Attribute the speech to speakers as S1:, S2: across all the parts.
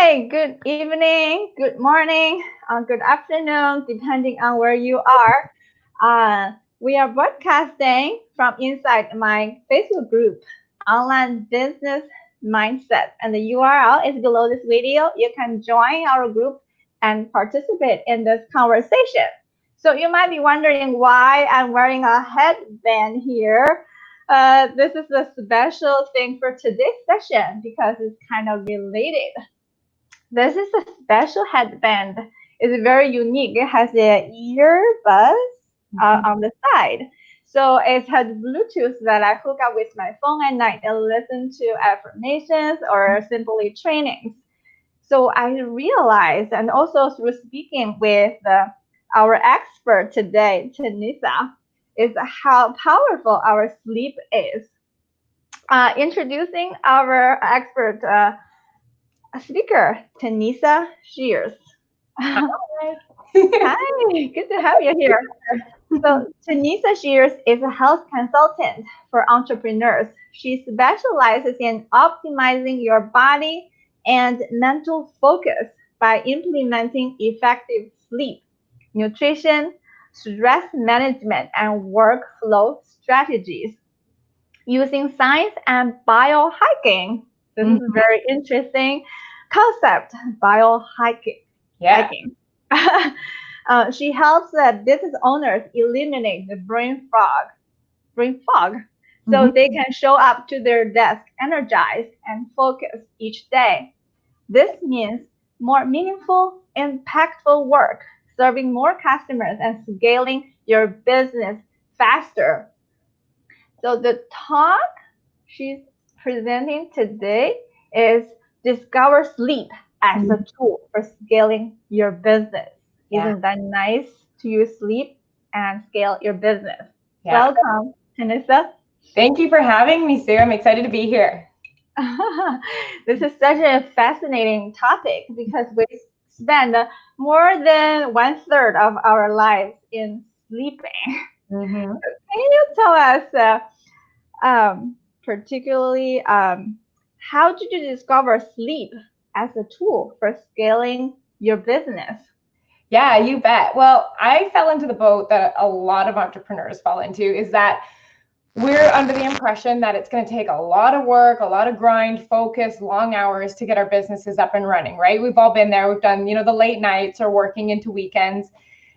S1: Hi, good evening, good morning, good afternoon, depending on where you are. We are broadcasting from inside my Facebook group, Online Business Mindset, and the URL is below this video. You can join our group and participate in this conversation. So you might be wondering why I'm wearing a headband here. This is a special thing for today's session because it's kind of related. This is a special headband. It's very unique. It has a earbud on the side. So it has Bluetooth that I hook up with my phone at night and listen to affirmations or simply trainings. So I realized, and also through speaking with our expert today, Tanisa, is how powerful our sleep is. Introducing our expert speaker, Tanisa Shears.
S2: Hi.
S1: Hi, good to have you here. So, Tanisa Shears is a health consultant for entrepreneurs. She specializes in optimizing your body and mental focus by implementing effective sleep, nutrition, stress management, and workflow strategies using science and biohacking. This is a
S2: Mhm.
S1: very interesting concept, biohacking.
S2: Yeah.
S1: Hacking. She helps business owners eliminate the brain fog, so
S2: Mhm.
S1: they can show up to their desk energized and focused each day. This means more meaningful, impactful work, serving more customers and scaling your business faster. So the talk she's presenting today is discover sleep as a
S2: Mhm.
S1: tool for scaling your business.
S2: Yeah.
S1: Isn't that nice to use sleep and scale your business?
S2: Yeah.
S1: Welcome, Tanissa.
S2: Thank you for having me, Sue. I'm excited to be here.
S1: This is such a fascinating topic because we spend more than one third of our lives in sleeping.
S2: Hmm.
S1: Can you tell us particularly, how did you discover sleep as a tool for scaling your business?
S2: Yeah, you bet. Well, I fell into the boat that a lot of entrepreneurs fall into is that we're under the impression that it's going to take a lot of work, a lot of grind, focus, long hours to get our businesses up and running, right? We've all been there. We've done, the late nights or working into weekends,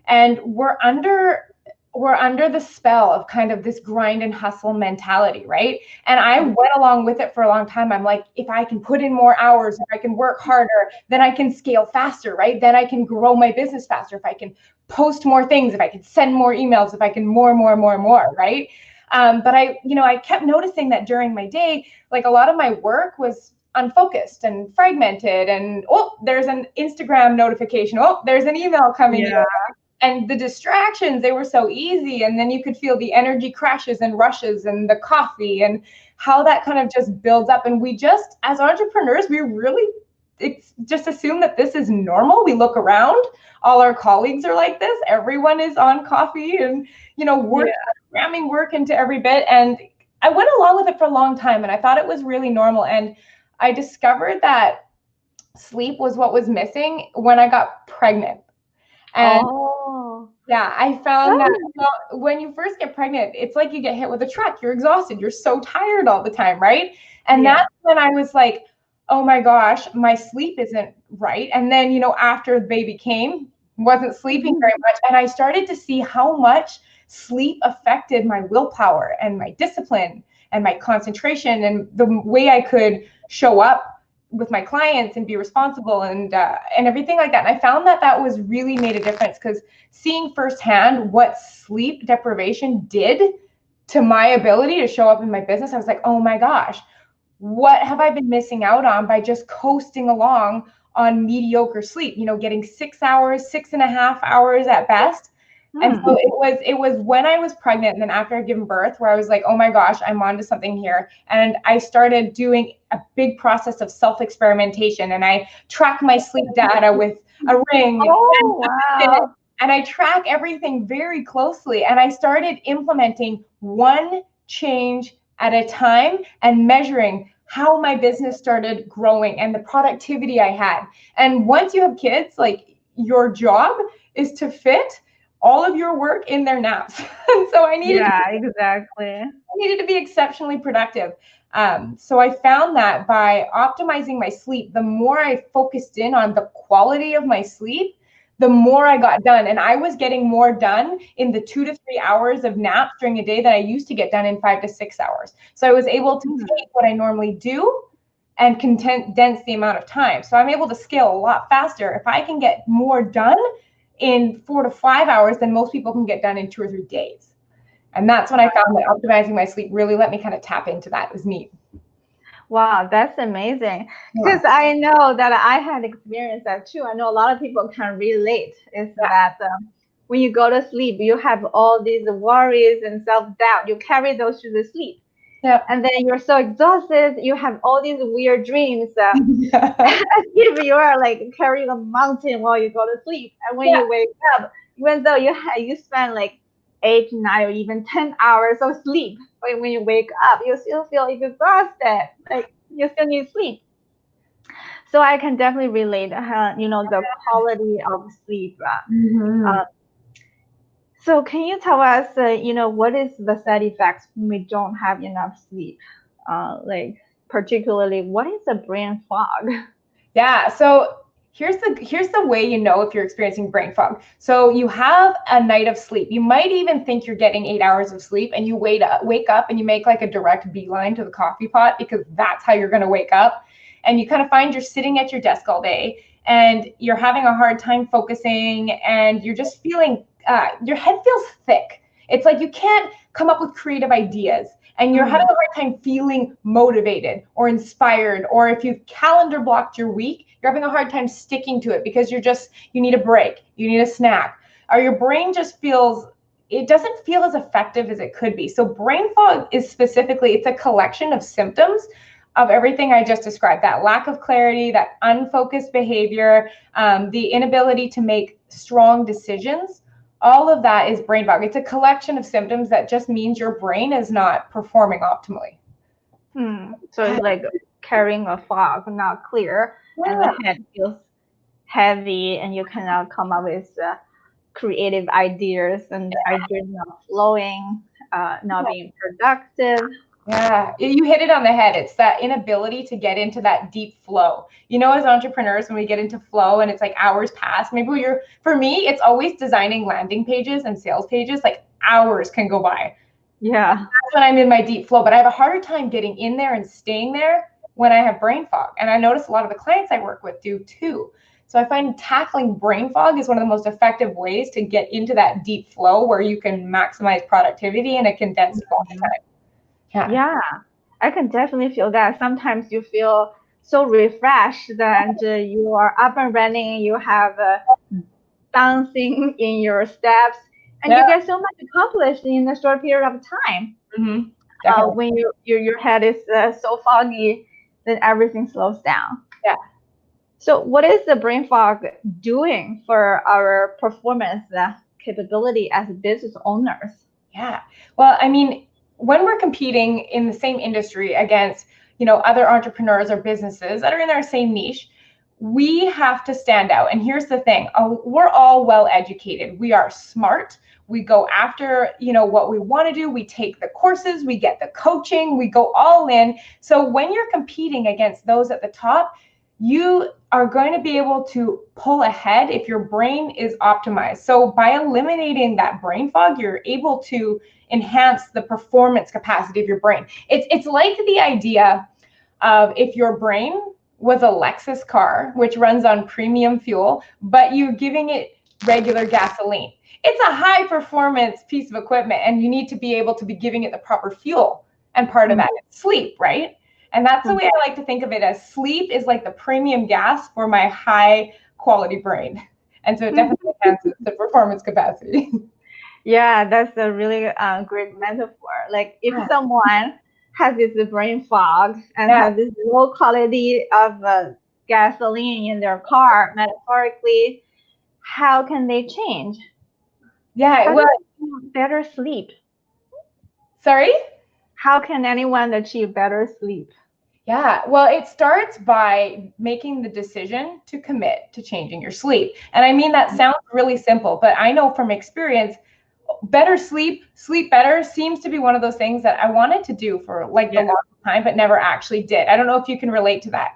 S2: and we're under the spell of kind of this grind and hustle mentality, right? And I went along with it for a long time. I'm like, if I can put in more hours, if I can work harder, then I can scale faster, right? Then I can grow my business faster. If I can post more things, if I can send more emails, if I can more, right? But I kept noticing that during my day, like a lot of my work was unfocused and fragmented, and oh, there's an Instagram notification, oh, there's an email coming in,
S1: Yeah.
S2: and the distractions, they were so easy, and then you could feel the energy crashes and rushes and the coffee and how that kind of just builds up. And we just, as entrepreneurs, we really just assume that this is normal. We look around, all our colleagues are like this, everyone is on coffee, and we're
S1: Yeah.
S2: cramming work into every bit. And I went along with it for a long time, and I thought it was really normal. And I discovered that sleep was what was missing when I got pregnant. And
S1: Oh.
S2: yeah, I found that,
S1: Oh,
S2: when you first get pregnant, it's like you get hit with a truck. You're exhausted. You're so tired all the time, right? And
S1: yeah.
S2: that's when I was like, oh my gosh, my sleep isn't right. And then, after the baby came, wasn't sleeping very much. And I started to see how much sleep affected my willpower and my discipline and my concentration and the way I could show up with my clients and be responsible and everything like that. And I found that that was really made a difference, because seeing firsthand what sleep deprivation did to my ability to show up in my business, I was like, oh my gosh, what have I been missing out on by just coasting along on mediocre sleep, getting 6 hours, 6.5 hours at best. And so
S1: Hmm.
S2: it was when I was pregnant and then after I'd given birth where I was like, oh my gosh, I'm onto something here. And I started doing a big process of self-experimentation, and I track my sleep data with a ring and
S1: Oh,
S2: a Fitbit,
S1: wow.
S2: and I track everything very closely. And I started implementing one change at a time and measuring how my business started growing and the productivity I had. And once you have kids, like your job is to fit all of your work in their naps. And so
S1: Yeah, exactly.
S2: I needed to be exceptionally productive. So I found that by optimizing my sleep, the more I focused in on the quality of my sleep, the more I got done. And I was getting more done in the 2 to 3 hours of naps during a day than I used to get done in 5 to 6 hours. So I was able to take what I normally do and condense the amount of time. So I'm able to scale a lot faster if I can get more done in 4 to 5 hours than most people can get done in 2 or 3 days. And that's when I found that optimizing my sleep really let me kind of tap into that. It was neat.
S1: Wow, that's amazing.
S2: Yeah.
S1: Because I know that I had experienced that too. I know a lot of people can relate. Is that when you go to sleep, you have all these worries and self-doubt. You carry those to the sleep.
S2: Yeah.
S1: And then you're so exhausted. You have all these weird dreams.
S2: Yeah.
S1: As if you are like carrying a mountain while you go to sleep. And when
S2: Yeah.
S1: you wake up, even though you spend like 8, 9, or even 10 hours of sleep, but when you wake up, you still feel exhausted. Like you still need sleep. So I can definitely relate. The quality of sleep.
S2: Mhm.
S1: Uh, so can you tell us, what is the side effects when we don't have enough sleep? Like particularly, what is a brain fog?
S2: Yeah. So here's the way you know if you're experiencing brain fog. So you have a night of sleep. You might even think you're getting 8 hours of sleep, and you wake up and you make like a direct beeline to the coffee pot because that's how you're going to wake up. And you kind of find you're sitting at your desk all day and you're having a hard time focusing, and you're just feeling your head feels thick. It's like you can't come up with creative ideas, and you're having a hard time feeling motivated or inspired, or if you've calendar blocked your week, you're having a hard time sticking to it because you need a break, you need a snack, or your brain just feels, it doesn't feel as effective as it could be. So brain fog is specifically, it's a collection of symptoms of everything I just described: that lack of clarity, that unfocused behavior, the inability to make strong decisions. All of that is brain fog. It's a collection of symptoms that just means your brain is not performing optimally.
S1: So it's like carrying a fog, not clear, and the
S2: Yeah.
S1: head feels heavy, and you cannot come up with creative ideas, and the ideas not flowing, not being productive.
S2: Yeah, you hit it on the head. It's that inability to get into that deep flow. You know, as entrepreneurs, when we get into flow and it's like hours pass, for me, it's always designing landing pages and sales pages, like hours can go by.
S1: Yeah.
S2: That's when I'm in my deep flow, but I have a harder time getting in there and staying there when I have brain fog. And I notice a lot of the clients I work with do too. So I find tackling brain fog is one of the most effective ways to get into that deep flow where you can maximize productivity in a condensed amount of time. Yeah.
S1: Yeah, I can definitely feel that. Sometimes you feel so refreshed that you are up and running, you have dancing in your steps, and
S2: Yeah.
S1: you get so much accomplished in a short period of time.
S2: Mm-hmm. Definitely.
S1: When your head is so foggy, then everything slows down.
S2: Yeah.
S1: So, what is the brain fog doing for our performance capability as business owners?
S2: Yeah. Well, I mean, when we're competing in the same industry against, other entrepreneurs or businesses that are in our same niche, we have to stand out. And here's the thing, we're all well educated. We are smart. We go after, what we want to do. We take the courses, we get the coaching, we go all in. So when you're competing against those at the top, you are going to be able to pull ahead if your brain is optimized. So by eliminating that brain fog, you're able to enhance the performance capacity of your brain. It's like the idea of if your brain was a Lexus car, which runs on premium fuel, but you're giving it regular gasoline. It's a high performance piece of equipment, and you need to be able to be giving it the proper fuel. And part of that is sleep, right? And that's the way I like to think of it, as sleep is like the premium gas for my high quality brain. And so it definitely enhances the performance capacity.
S1: Yeah, that's a really great metaphor. Like if someone has this brain fog and
S2: Yeah.
S1: has this low quality of gasoline in their car, metaphorically, how can they change?
S2: Yeah.
S1: How
S2: Well,
S1: can they achieve better sleep?
S2: sorry?
S1: How can anyone achieve better sleep?
S2: Yeah, well, it starts by making the decision to commit to changing your sleep. And I mean, that sounds really simple, but I know from experience, better sleep, sleep better seems to be one of those things that I wanted to do for like the
S1: Yeah.
S2: longest time, but never actually did. I don't know if you can relate to that.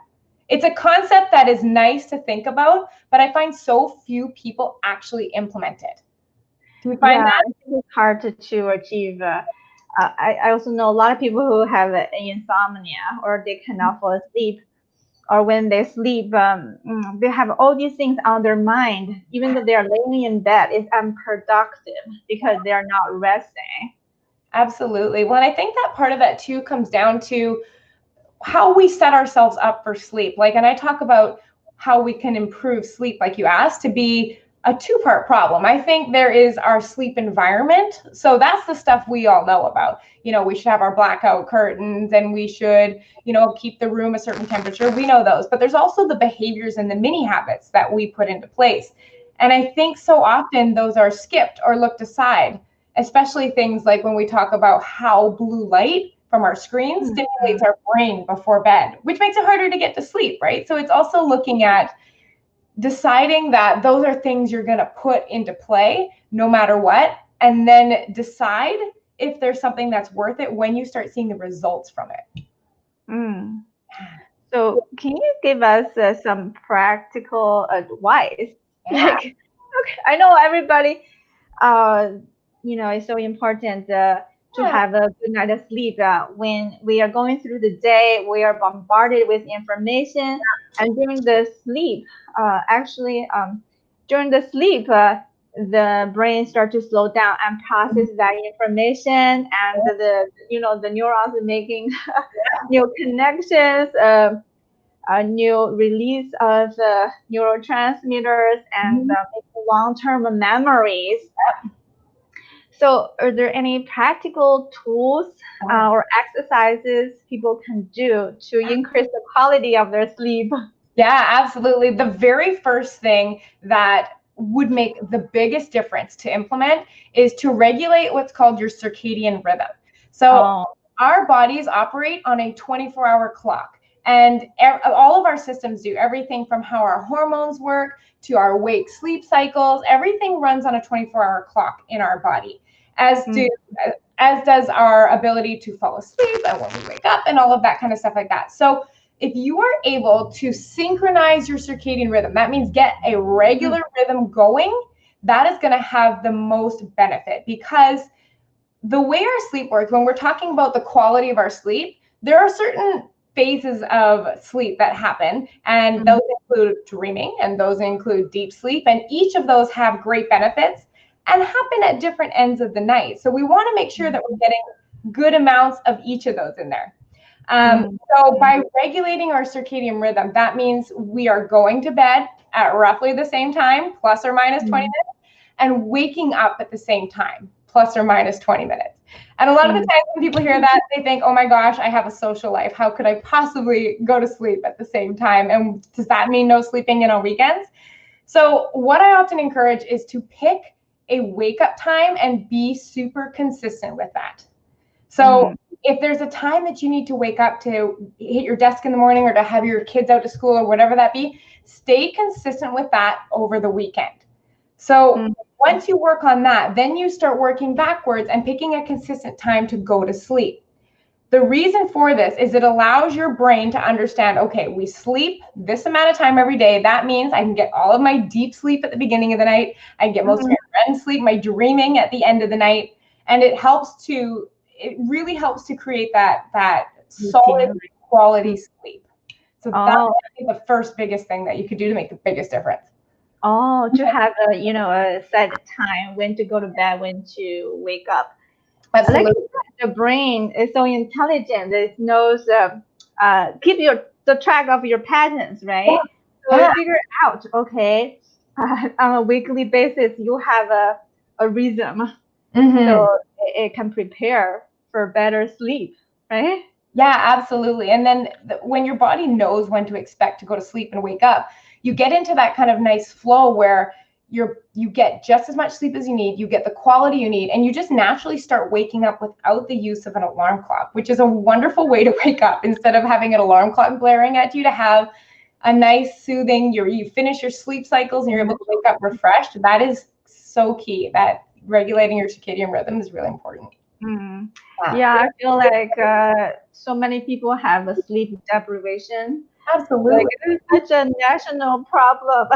S2: It's a concept that is nice to think about, but I find so few people actually implement it. Do we find
S1: Yeah,
S2: that?
S1: I think it's hard to achieve. I also know a lot of people who have insomnia or they cannot fall asleep, or when they sleep, they have all these things on their mind. Even though they are laying in bed, it's unproductive because they are not resting.
S2: Absolutely. Well, and I think that part of that too comes down to how we set ourselves up for sleep. Like, and I talk about how we can improve sleep, like you asked, to be a two-part problem. I think there is our sleep environment. So that's the stuff we all know about. We should have our blackout curtains and we should, keep the room a certain temperature. We know those. But there's also the behaviors and the mini habits that we put into place. And I think so often those are skipped or looked aside, especially things like when we talk about how blue light from our screens
S1: Mhm.
S2: stimulates our brain before bed, which makes it harder to get to sleep, right? So it's also looking at deciding that those are things you're going to put into play no matter what, and then decide if there's something that's worth it when you start seeing the results from it.
S1: Mm. So, can you give us some practical advice?
S2: Yeah.
S1: Like, okay, I know everybody, uh, it's so important to
S2: Yeah.
S1: have a good night of sleep. When we are going through the day, we are bombarded with information, and during the sleep, the brain starts to slow down and process that information, and the neurons are making new connections. A new release of neurotransmitters and making long-term memories. So, are there any practical tools or exercises people can do to increase the quality of their sleep?
S2: Yeah, absolutely. The very first thing that would make the biggest difference to implement is to regulate what's called your circadian rhythm. So,
S1: Oh,
S2: our bodies operate on a 24-hour clock, and all of our systems do everything from how our hormones work to our wake sleep cycles. Everything runs on a 24-hour clock in our body, as
S1: mm,
S2: do as does our ability to fall asleep and when we wake up and all of that kind of stuff like that. So if you are able to synchronize your circadian rhythm, that means get a
S1: mm,
S2: regular rhythm going, that is going to have the most benefit, because the way our sleep works, when we're talking about the quality of our sleep, there are certain phases of sleep that happen, and
S1: mm,
S2: those include dreaming and those include deep sleep, and each of those have great benefits and happen at different ends of the night. So we want to make sure that we're getting good amounts of each of those in there.
S1: mm,
S2: So by regulating our circadian rhythm, that means we are going to bed at roughly the same time, plus or minus 20
S1: mm,
S2: minutes, and waking up at the same time, plus or minus 20 minutes. And a lot of the
S1: mm,
S2: times when people hear that, they think, oh my gosh, I have a social life. How could I possibly go to sleep at the same time? And does that mean no sleeping in on weekends? So what I often encourage is to pick a wake up time and be super consistent with that. So
S1: mm,
S2: if there's a time that you need to wake up to hit your desk in the morning or to have your kids out to school or whatever that be, stay consistent with that over the weekend. So
S1: mm,
S2: once you work on that, then you start working backwards and picking a consistent time to go to sleep. The reason for this is it allows your brain to understand, okay, we sleep this amount of time every day. That means I can get all of my deep sleep at the beginning of the night. I can get most of
S1: mm.
S2: my REM sleep, my dreaming at the end of the night. And it really helps to create that solid
S1: Routine.
S2: quality sleep. So that's
S1: Oh,
S2: the first biggest thing that you could do to make the biggest difference.
S1: oh, to have a set time when to go to bed, when to wake up. Like
S2: Absolutely.
S1: you said, the brain is so intelligent. It knows keep the track of your patterns,
S2: Yeah.
S1: right? So
S2: Yeah.
S1: it figure out, okay, on a weekly basis you have a rhythm,
S2: Mm-hmm.
S1: so it can prepare for better sleep, right?
S2: Yeah, absolutely. And then when your body knows when to expect to go to sleep and wake up, you get into that kind of nice flow where you get just as much sleep as you need, you get the quality you need, and you just naturally start waking up without the use of an alarm clock, which is a wonderful way to wake up instead of having an alarm clock blaring at you, to have a nice soothing, you finish your sleep cycles and you're able to wake up refreshed. That is so key. That regulating your circadian rhythm is really important.
S1: Mm. Yeah, I feel like so many people have a sleep deprivation.
S2: Absolutely.
S1: Like it is such a national problem.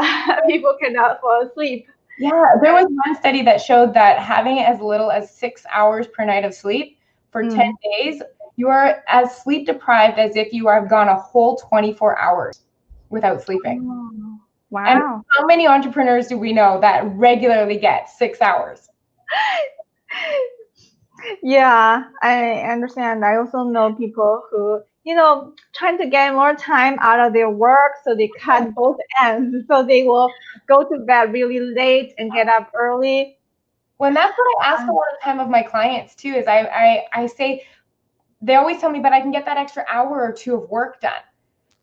S1: People cannot fall asleep.
S2: Yeah, there was one study that showed that having as little as 6 hours per night of sleep for 10 days, you are as sleep deprived as if you have gone a whole 24 hours without sleeping.
S1: Oh, wow.
S2: And how many entrepreneurs do we know that regularly get 6 hours?
S1: Yeah, I understand. I also know people who, trying to get more time out of their work, so they cut both ends. So they will go to bed really late and get up early.
S2: When that's what I ask a lot of the time of my clients too, is I say, they always tell me, but I can get that extra hour or two of work done.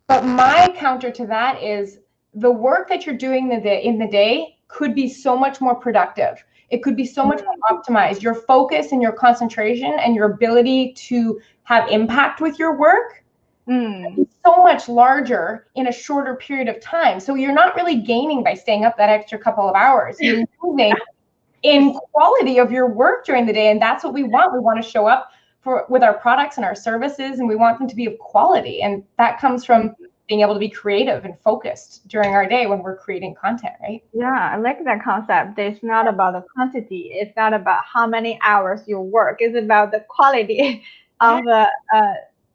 S2: But my counter to that is the work that you're doing in the day could be so much more productive. It could be so much more optimized. Your focus and your concentration and your ability to have impact with your work is so much larger in a shorter period of time. So you're not really gaining by staying up that extra couple of hours. You're losing in quality of your work during the day. And that's what we want. We want to show up with our products and our services, and we want them to be of quality. And that comes from being able to be creative and focused during our day when we're creating content, right?
S1: Yeah, I like that concept. It's not about the quantity. It's not about how many hours you work. It's about the quality of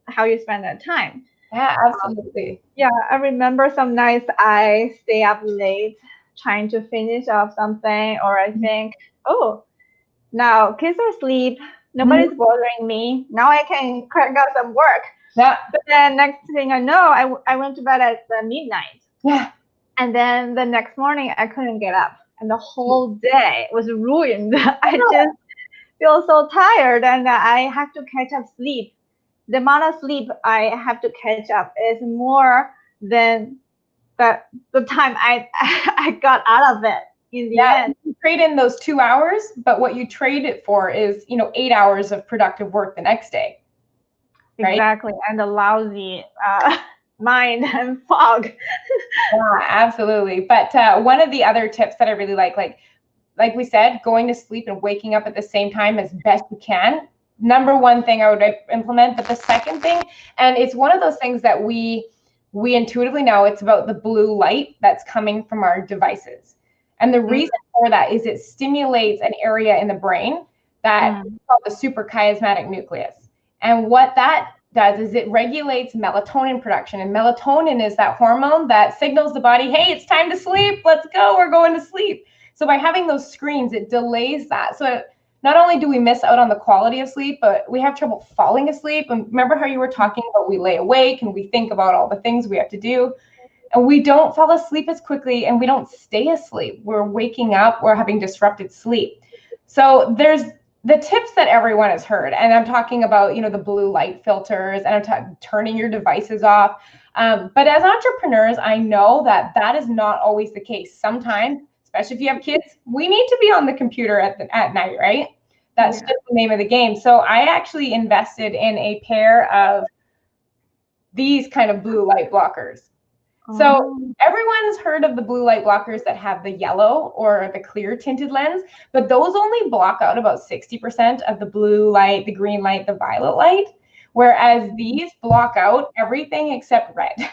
S1: how you spend that time.
S2: Yeah, absolutely.
S1: Yeah, I remember some nights I stay up late trying to finish off something, or I think, oh, now kids are asleep. Nobody's bothering me. Now I can crank out some work.
S2: Yeah.
S1: But then next thing I know, I went to bed at midnight.
S2: Yeah.
S1: And then the next morning, I couldn't get up. And the whole day was ruined. I just feel so tired, and I have to catch up sleep. The amount of sleep I have to catch up is more than the time I I got out of it in the end.
S2: You trade in those 2 hours, but what you trade it for is 8 hours of productive work the next day. Right?
S1: Exactly, and the lousy mind and fog.
S2: Yeah, absolutely. But one of the other tips that I really like we said, going to sleep and waking up at the same time as best you can. Number one thing I would implement. But the second thing, and it's one of those things that we intuitively know, it's about the blue light that's coming from our devices. And the reason for that is it stimulates an area in the brain that is called the suprachiasmatic nucleus. And what that does is it regulates melatonin production. And melatonin is that hormone that signals the body, hey, it's time to sleep. Let's go. We're going to sleep. So by having those screens, it delays that. So not only do we miss out on the quality of sleep, but we have trouble falling asleep. And remember how you were talking about we lay awake and we think about all the things we have to do. And we don't fall asleep as quickly, and we don't stay asleep. We're waking up, we're having disrupted sleep. So there's the tips that everyone has heard. And I'm talking about, the blue light filters, and I'm turning your devices off. But as entrepreneurs, I know that is not always the case. Sometimes, especially if you have kids, we need to be on the computer at night, right? That's just the name of the game. So I actually invested in a pair of these kind of blue light blockers. So everyone's heard of the blue light blockers that have the yellow or the clear tinted lens, but those only block out about 60% of the blue light, the green light, the violet light, whereas these block out everything except red,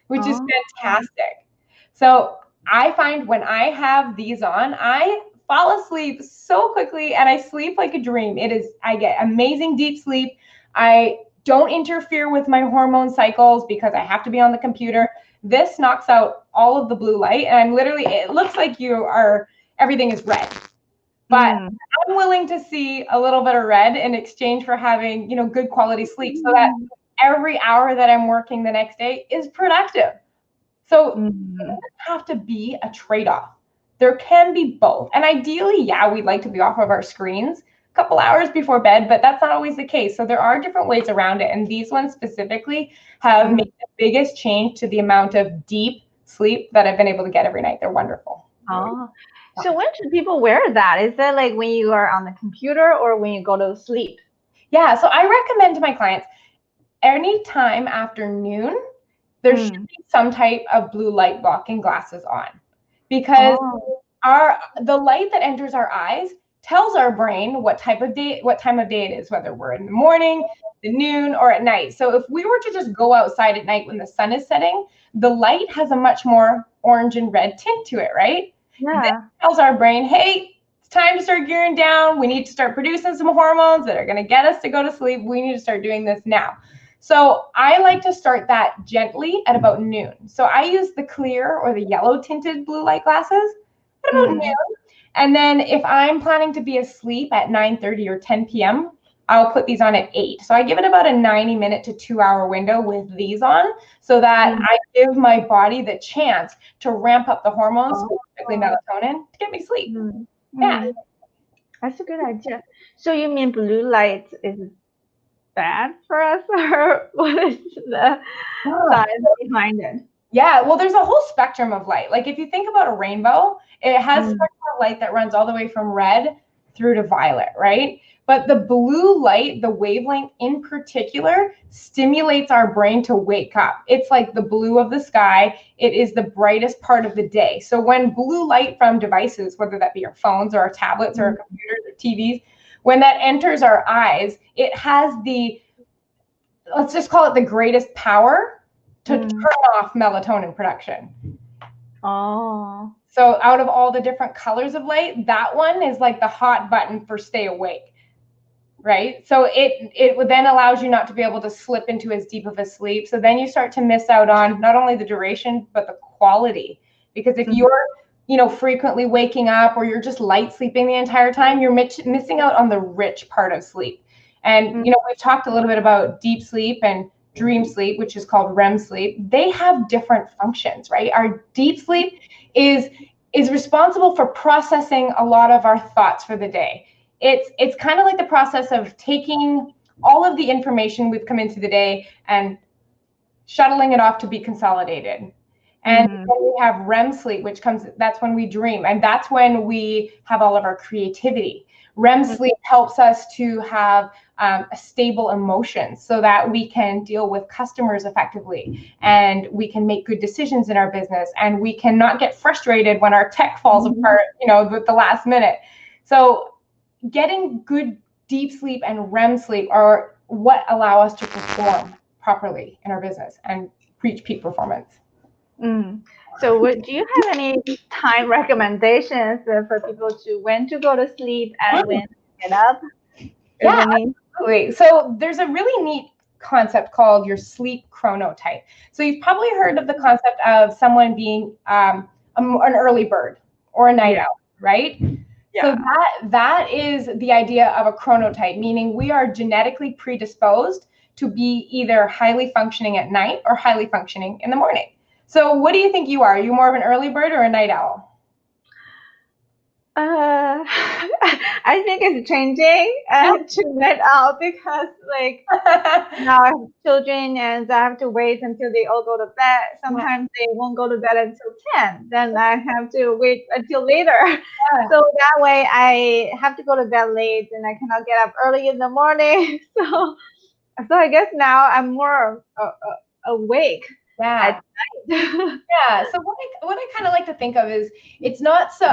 S2: which is fantastic. So I find when I have these on, I fall asleep so quickly and I sleep like a dream. I get amazing deep sleep. I don't interfere with my hormone cycles because I have to be on the computer. This knocks out all of the blue light, and it looks like everything is red. But I'm willing to see a little bit of red in exchange for having, good quality sleep, so that every hour that I'm working the next day is productive. So it doesn't have to be a trade-off. There can be both. And ideally, we'd like to be off of our screens a couple hours before bed, but that's not always the case. So there are different ways around it. And these ones specifically have made the biggest change to the amount of deep sleep that I've been able to get every night. They're wonderful.
S1: Oh, so when should people wear that? Is that like when you are on the computer or when you go to sleep?
S2: Yeah, so I recommend to my clients any time after noon, there should
S1: Mm.
S2: be some type of blue light blocking glasses on, because
S1: Oh.
S2: the light that enters our eyes tells our brain what time of day it is, whether we're in the morning, the noon, or at night. So if we were to just go outside at night when the sun is setting, the light has a much more orange and red tint to it, right? This
S1: Yeah.
S2: tells our brain, hey, it's time to start gearing down. We need to start producing some hormones that are going to get us to go to sleep. We need to start doing this now. So I like to start that gently at about noon. So I use the clear or the yellow tinted blue light glasses at about
S1: Mm.
S2: noon. And then if I'm planning to be asleep at 9:30 or 10 p.m., I'll put these on at 8. So I give it about a 90-minute to 2-hour window with these on, so that
S1: Mm.
S2: I give my body the chance to ramp up the hormones,
S1: Oh.
S2: specifically melatonin, to get me sleep.
S1: Mm.
S2: Yeah.
S1: Mm. That's a good idea. So you mean blue light is bad for us, or what is the
S2: Yeah.
S1: science behind it?
S2: Yeah, well, there's a whole spectrum of light. Like if you think about a rainbow, it has
S1: Mm.
S2: spectrum of light that runs all the way from red through to violet, right? But the blue light, the wavelength in particular, stimulates our brain to wake up. It's like the blue of the sky. It is the brightest part of the day. So when blue light from devices, whether that be our phones or our tablets or our
S1: Mm.
S2: computers or TVs, when that enters our eyes, it has the, let's just call it the greatest power to
S1: Mm.
S2: turn off melatonin production.
S1: Oh.
S2: So out of all the different colors of light, that one is like the hot button for stay awake, right? So it then allows you not to be able to slip into as deep of a sleep. So then you start to miss out on not only the duration, but the quality. Because if
S1: Mm.
S2: you're, frequently waking up, or you're just light sleeping the entire time, you're missing out on the rich part of sleep. And,
S1: Mm.
S2: we've talked a little bit about deep sleep and dream sleep, which is called REM sleep. They have different functions, right? Our deep sleep is responsible for processing a lot of our thoughts for the day. It's kind of like the process of taking all of the information we've come into the day and shuttling it off to be consolidated. And
S1: Mm.
S2: then we have REM sleep, that's when we dream, and that's when we have all of our creativity. REM
S1: Mm.
S2: sleep helps us to have a stable emotions, so that we can deal with customers effectively, and we can make good decisions in our business, and we cannot get frustrated when our tech falls apart, with the last minute. So getting good deep sleep and REM sleep are what allow us to perform properly in our business and reach peak performance.
S1: Mm. So, do you have any time recommendations for people to when to go to sleep and when to get up? Is
S2: Yeah,
S1: any?
S2: absolutely. So there's a really neat concept called your sleep chronotype. So you've probably heard of the concept of someone being an early bird or a night
S1: Yeah.
S2: owl, right? So
S1: Yeah.
S2: that is the idea of a chronotype, meaning we are genetically predisposed to be either highly functioning at night or highly functioning in the morning. So what do you think you are? Are you more of an early bird or a night owl?
S1: I think it's changing to night owl because like now I have children and I have to wait until they all go to bed. Sometimes they won't go to bed until 10. Then I have to wait until later. So that way I have to go to bed late and I cannot get up early in the morning. So I guess now I'm more awake
S2: Yeah.
S1: at night.
S2: Yeah. So what I kind of like to think of is, it's not so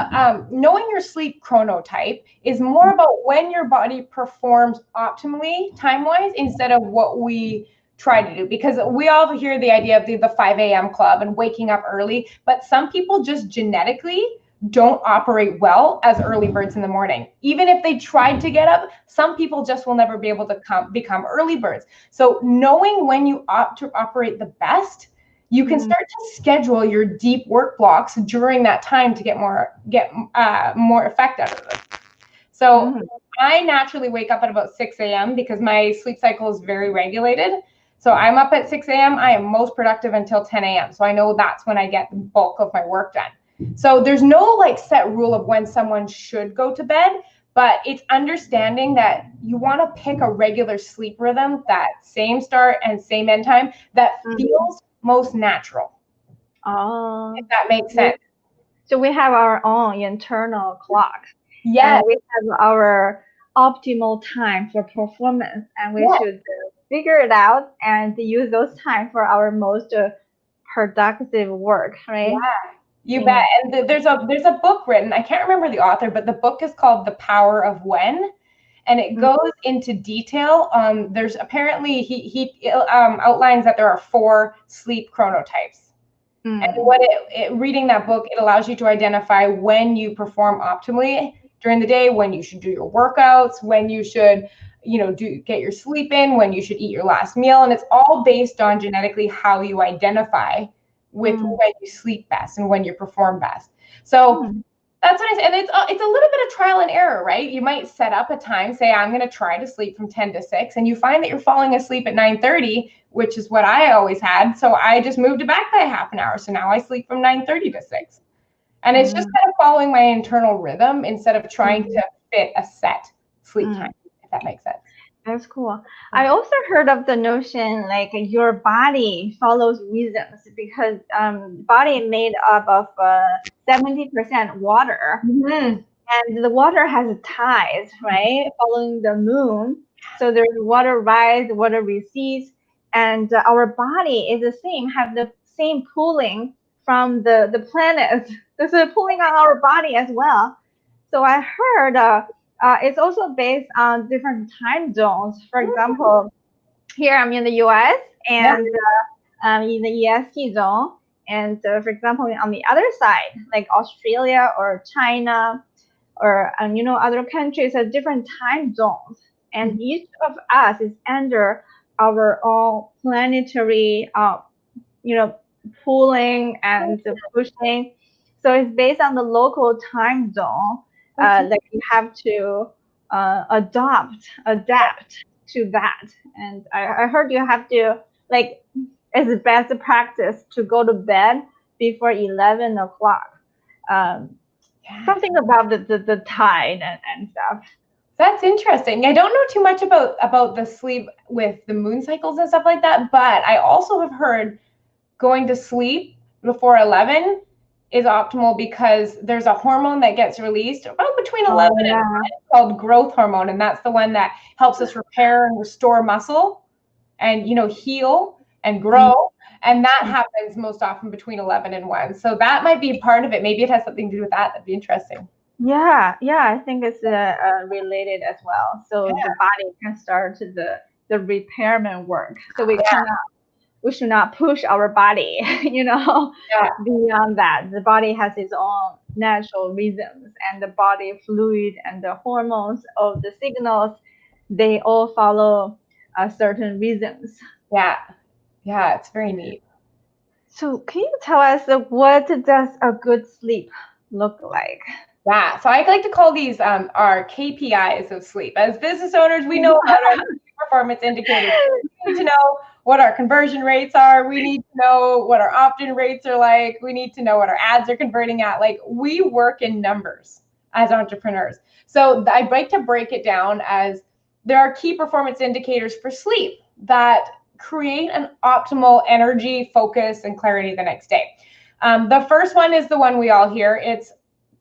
S2: knowing your sleep chronotype is more about when your body performs optimally time wise, instead of what we try to do. Because we all hear the idea of the 5 a.m. club and waking up early, but some people just genetically don't operate well as early birds in the morning. Even if they tried to get up, some people just will never be able to become early birds. So knowing when you opt to operate the best, you can
S1: Mm.
S2: start to schedule your deep work blocks during that time to get more effect out of them. So
S1: Mm.
S2: I naturally wake up at about 6 a.m. because my sleep cycle is very regulated. So I'm up at 6 a.m. I am most productive until 10 a.m. So I know that's when I get the bulk of my work done. So there's no like set rule of when someone should go to bed, but it's understanding that you want to pick a regular sleep rhythm, that same start and same end time, that
S1: Mm.
S2: feels most natural, if
S1: Oh.
S2: that makes sense.
S1: So we have our own internal clock,
S2: Yes,
S1: and we have our optimal time for performance, and we
S2: yes,
S1: should figure it out and use those time for our most productive work,
S2: yeah,
S1: right?
S2: you bet.
S1: In
S2: And there's a book written. I can't remember the author, but the book is called The Power of When, and it
S1: mm,
S2: goes into detail. There's apparently he outlines that there are 4 sleep chronotypes. And
S1: mm,
S2: what reading that book, it allows you to identify when you perform optimally during the day, when you should do your workouts, when you should, get your sleep in, when you should eat your last meal. And it's all based on genetically how you identify with
S1: mm,
S2: when you sleep best and when you perform best. So
S1: mm,
S2: that's what I say. And it's a little bit of trial and error, right? You might set up a time, say, I'm going to try to sleep from 10 to 6, and you find that you're falling asleep at 9:30, which is what I always had. So I just moved it back by half an hour. So now I sleep from 9:30 to 6. And it's just
S1: mm,
S2: kind of following my internal rhythm instead of trying
S1: mm,
S2: to fit a set sleep
S1: mm.
S2: time, if that makes sense.
S1: That's cool. I
S2: Yeah.
S1: also heard of the notion like your body follows rhythms because body made up of 70% water,
S2: Mm-hmm.
S1: and the water has tides, right? Following the moon. So there's water rise, water recedes, and our body is the same, have the same pulling from the planets. There's a pulling on our body as well. So I heard it's also based on different time zones. For example, here I'm in the US
S2: Yeah.
S1: and in the EST zone. And for example, on the other side, like Australia or China, or other countries have different time zones, and each of us is under our own planetary you know pulling and pushing. So it's based on the local time zone,
S2: That's
S1: that you have to adapt to that. And I heard you have to, like, it's best practice to go to bed before 11 o'clock. um,
S2: yeah.
S1: Something about the tide and stuff.
S2: That's interesting. I don't know too much about the sleep with the moon cycles and stuff like that, but I also have heard going to sleep before 11 is optimal because there's a hormone that gets released about between
S1: Oh
S2: 11 and
S1: yeah.
S2: 1 called growth hormone, and that's the one that helps us repair and restore muscle and heal and
S1: Mm,
S2: grow, and that happens most often between 11 and 1. So that might be part of it. Maybe it has something to do with that. That'd be interesting.
S1: yeah, yeah. I think it's related as well. So the body can start the repairment work. So
S2: Yeah,
S1: we should not push our body,
S2: yeah.
S1: beyond that. The body has its own natural rhythms, and the body fluid and the hormones of the signals, they all follow certain rhythms.
S2: Yeah, yeah, it's very neat.
S1: So can you tell us what does a good sleep look like?
S2: Yeah, so I like to call these our KPIs of sleep. As business owners, we know about our performance indicators. We need to know what our conversion rates are. We need to know what our opt-in rates are like. We need to know what our ads are converting at. Like, we work in numbers as entrepreneurs. So I'd like to break it down as there are key performance indicators for sleep that create an optimal energy, focus, and clarity the next day. The first one is the one we all hear. It's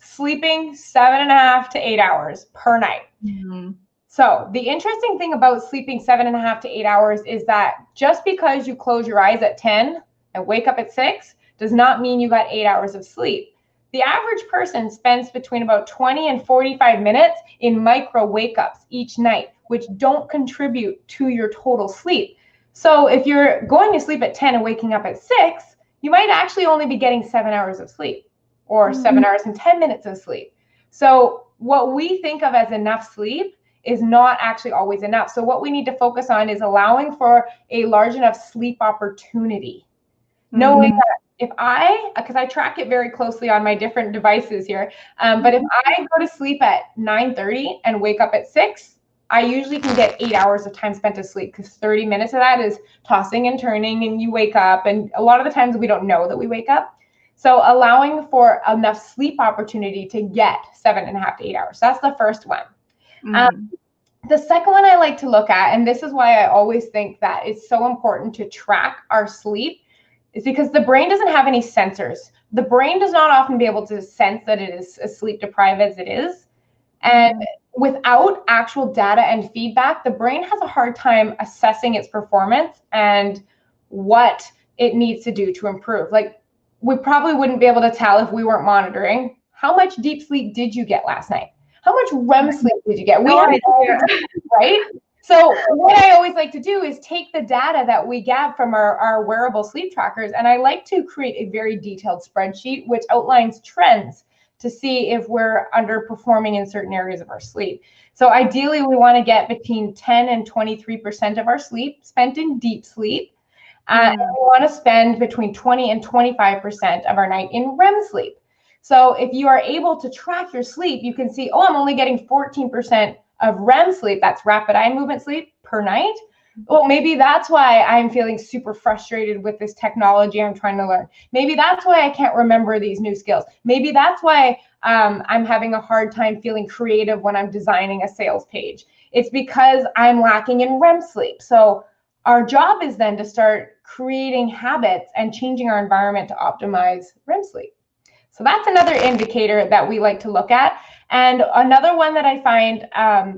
S2: sleeping 7.5 to 8 hours per night.
S1: Mm-hmm.
S2: So the interesting thing about sleeping 7.5 to 8 hours is that just because you close your eyes at 10 and wake up at 6 does not mean you got 8 hours of sleep. The average person spends between about 20 and 45 minutes in micro wake ups each night, which don't contribute to your total sleep. So if you're going to sleep at 10 and waking up at 6, you might actually only be getting 7 hours of sleep or 7 hours and 10 minutes of sleep. So what we think of as enough sleep is not actually always enough. So what we need to focus on is allowing for a large enough sleep opportunity. Knowing
S1: Mm-hmm.
S2: that because I track it very closely on my different devices here, but if I go to sleep at 9:30 and wake up at 6, I usually can get 8 hours of time spent asleep because 30 minutes of that is tossing and turning and you wake up. And a lot of the times we don't know that we wake up. So allowing for enough sleep opportunity to get 7.5 to 8 hours. That's the first one. Um,
S1: Mm-hmm.
S2: the second one I like to look at, and this is why I always think that it's so important to track our sleep, is because the brain doesn't have any sensors the brain does not often be able to sense that it is as sleep deprived as it is. And without actual data and feedback, the brain has a hard time assessing its performance and what it needs to do to improve. Like, we probably wouldn't be able to tell if we weren't monitoring how much deep sleep did you get last night? How much REM sleep did you get? We have right? So what I always like to do is take the data that we get from our wearable sleep trackers, and I like to create a very detailed spreadsheet which outlines trends to see if we're underperforming in certain areas of our sleep. So ideally, we want to get between 10 and 23% of our sleep spent in deep sleep. And we want to spend between 20 and 25% of our night in REM sleep. So if you are able to track your sleep, you can see, oh, I'm only getting 14% of REM sleep, that's rapid eye movement sleep, per night. Well, maybe that's why I'm feeling super frustrated with this technology I'm trying to learn. Maybe that's why I can't remember these new skills. Maybe that's why I'm having a hard time feeling creative when I'm designing a sales page. It's because I'm lacking in REM sleep. So our job is then to start creating habits and changing our environment to optimize REM sleep. So that's another indicator that we like to look at. And another one that I find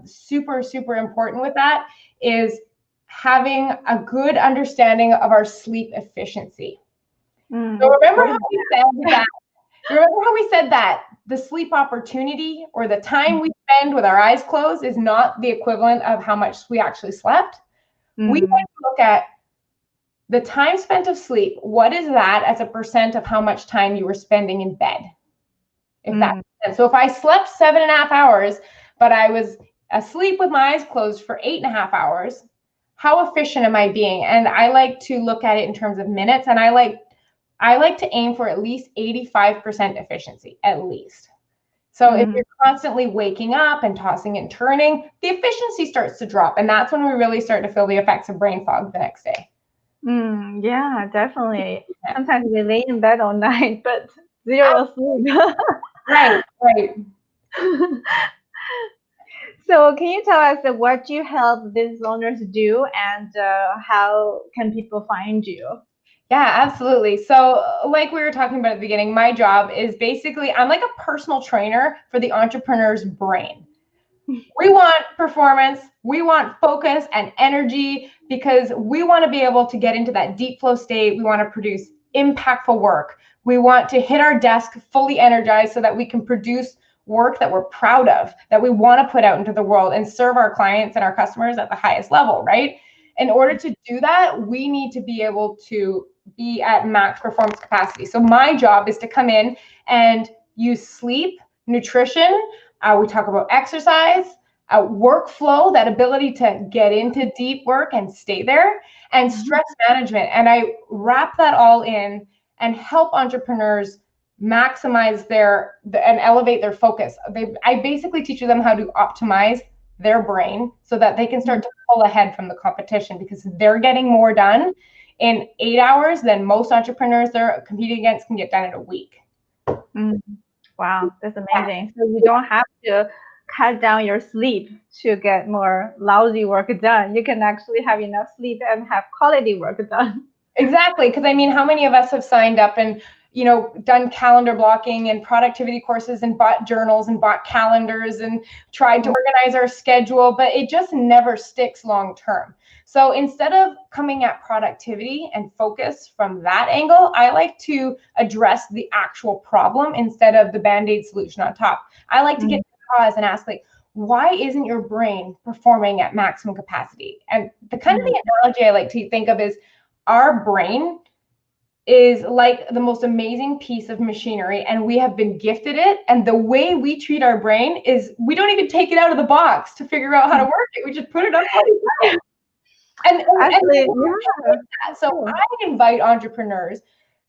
S2: super, super important with that is having a good understanding of our sleep efficiency. So remember how we said that the sleep opportunity, or the time we spend with our eyes closed, is not the equivalent of how much we actually slept? We want to look at the time spent of sleep. What is that as a percent of how much time you were spending in bed? If that makes sense. So if I slept 7.5 hours, but I was asleep with my eyes closed for 8.5 hours, how efficient am I being? And I like to look at it in terms of minutes, and I like to aim for at least 85% efficiency, at least. So if you're constantly waking up and tossing and turning, the efficiency starts to drop, and that's when we really start to feel the effects of brain fog the next day.
S1: Yeah, definitely. Sometimes we lay in bed all night, but zero sleep.
S2: Right.
S1: So can you tell us what you help business owners do, and how can people find you?
S2: Yeah, absolutely. So like we were talking about at the beginning, my job is basically, I'm like a personal trainer for the entrepreneur's brain. We want performance, we want focus and energy, because we want to be able to get into that deep flow state. We want to produce impactful work. We want to hit our desk fully energized so that we can produce work that we're proud of, that we want to put out into the world and serve our clients and our customers at the highest level, right? In order to do that, we need to be able to be at max performance capacity. So my job is to come in and use sleep, nutrition, we talk about exercise, workflow, that ability to get into deep work and stay there, and stress management. And I wrap that all in and help entrepreneurs maximize and elevate their focus. I basically teach them how to optimize their brain so that they can start to pull ahead from the competition, because they're getting more done in 8 hours than most entrepreneurs they're competing against can get done in a week.
S1: Wow, that's amazing. So you don't have to cut down your sleep to get more lousy work done. You can actually have enough sleep and have quality work done.
S2: Exactly, because I mean, how many of us have signed up and done calendar blocking and productivity courses and bought journals and bought calendars and tried to organize our schedule, but it just never sticks long term. So instead of coming at productivity and focus from that angle, I like to address the actual problem instead of the Band-Aid solution on top. I like to get to the cause and ask, like, why isn't your brain performing at maximum capacity? And the kind of the analogy I like to think of is, our brain is like the most amazing piece of machinery, and we have been gifted it. And the way we treat our brain is, we don't even take it out of the box to figure out how to work it. We just put it up. So I invite entrepreneurs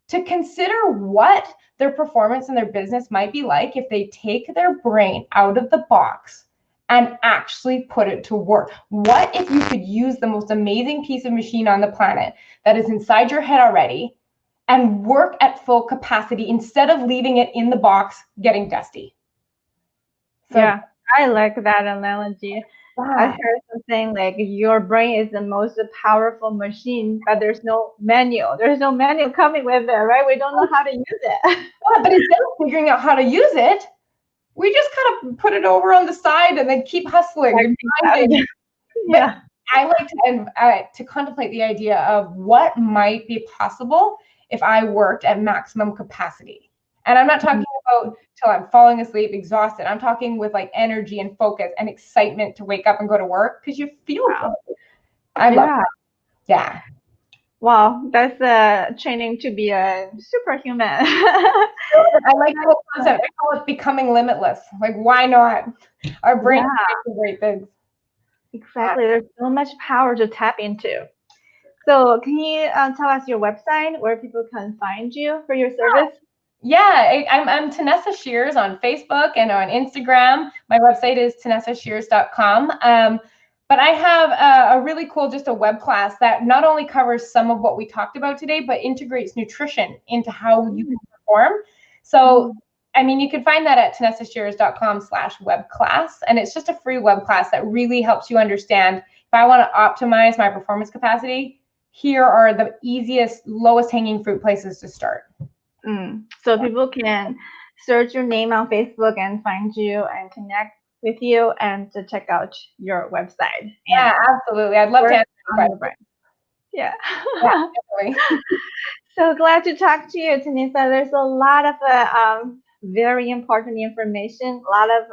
S2: to consider what their performance in their business might be like if they take their brain out of the box and actually put it to work. What if you could use the most amazing piece of machine on the planet that is inside your head already and work at full capacity instead of leaving it in the box getting dusty?
S1: So, yeah, I like that analogy. I
S2: Yeah.
S1: heard something like your brain is the most powerful machine, but there's no manual. There's no manual coming with it, right? We don't know how to use it.
S2: Yeah, but instead of figuring out how to use it, we just kind of put it over on the side and then keep hustling
S1: Like
S2: and
S1: things out.
S2: grinding. But
S1: Yeah.
S2: I like to contemplate the idea of what might be possible if I worked at maximum capacity. And I'm not talking about till I'm falling asleep, exhausted. I'm talking with like energy and focus and excitement to wake up and go to work because you feel
S1: Wow.
S2: good. I love
S1: Yeah.
S2: it. Yeah.
S1: Wow. That's training to be a superhuman.
S2: I like the whole concept. I call it becoming limitless. Like, why not? Our brain
S1: Yeah,
S2: is making great things.
S1: exactly. There's so much power to tap into. So, can you tell us your website where people can find you for your service?
S2: Yeah, I'm Tanessa Shears on Facebook and on Instagram. My website is tanessashears.com. But I have a really cool, just a web class that not only covers some of what we talked about today, but integrates nutrition into how you can perform. So,
S1: Mm,
S2: I mean, you can find that at tanessashears.com/web class. And it's just a free web class that really helps you understand if I want to optimize my performance capacity, here are the easiest, lowest hanging fruit places to start.
S1: So people can search your name on Facebook and find you and connect with you and to check out your website
S2: Yeah,
S1: and
S2: absolutely. I'd love to
S1: work
S2: answer any
S1: on your
S2: questions.
S1: brand. Yeah.
S2: Yeah, definitely.
S1: So glad to talk to you, Tanisa. There's a lot of very important information, a lot of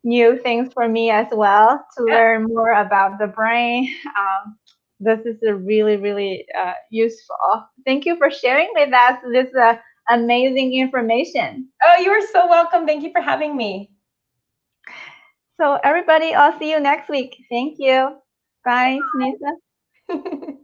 S1: new things for me as well to
S2: Yeah.
S1: learn more about the brain. This is a really, really useful. Thank you for sharing with us this amazing information.
S2: Oh, you are so welcome. Thank you for having me.
S1: So, everybody, I'll see you next week. Thank you. Bye, Tanisa.